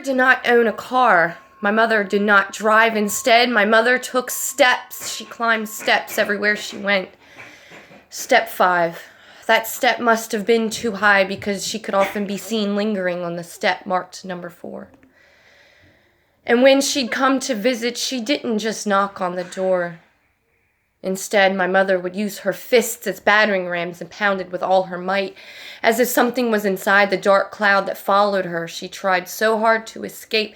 did not own a car. My mother did not drive. Instead, my mother took steps. She climbed steps everywhere she went. Step 5. That step must have been too high because she could often be seen lingering on the step marked number 4. And when she'd come to visit, she didn't just knock on the door. Instead, my mother would use her fists as battering rams and pounded with all her might, as if something was inside the dark cloud that followed her. She tried so hard to escape.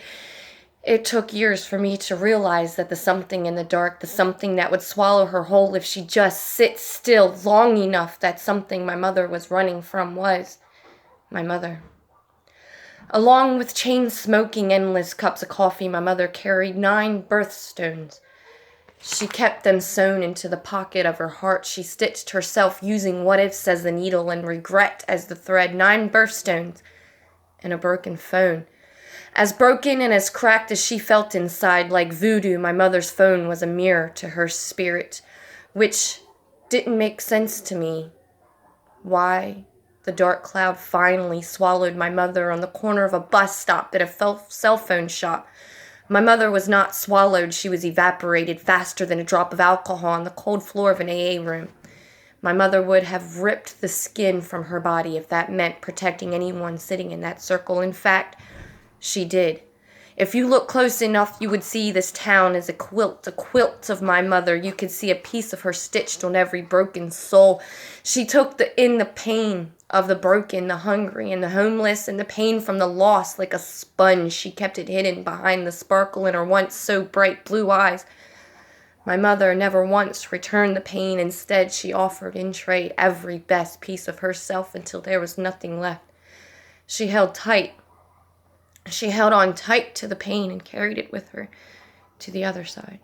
It took years for me to realize that the something in the dark, the something that would swallow her whole if she just sit still long enough, that something my mother was running from was my mother. Along with chain-smoking endless cups of coffee, my mother carried 9 birthstones. She kept them sewn into the pocket of her heart. She stitched herself using what-ifs as the needle and regret as the thread. 9 birthstones and a broken phone. As broken and as cracked as she felt inside, like voodoo, my mother's phone was a mirror to her spirit, which didn't make sense to me. Why the dark cloud finally swallowed my mother on the corner of a bus stop at a cell phone shop. My mother was not swallowed. She was evaporated faster than a drop of alcohol on the cold floor of an AA room. My mother would have ripped the skin from her body if that meant protecting anyone sitting in that circle. In fact, she did. If you look close enough, you would see this town as a quilt of my mother. You could see a piece of her stitched on every broken soul. She took in the pain of the broken, the hungry, and the homeless, and the pain from the lost like a sponge. She kept it hidden behind the sparkle in her once so bright blue eyes. My mother never once returned the pain. Instead, she offered in trade every best piece of herself until there was nothing left. She held on tight to the pain and carried it with her to the other side.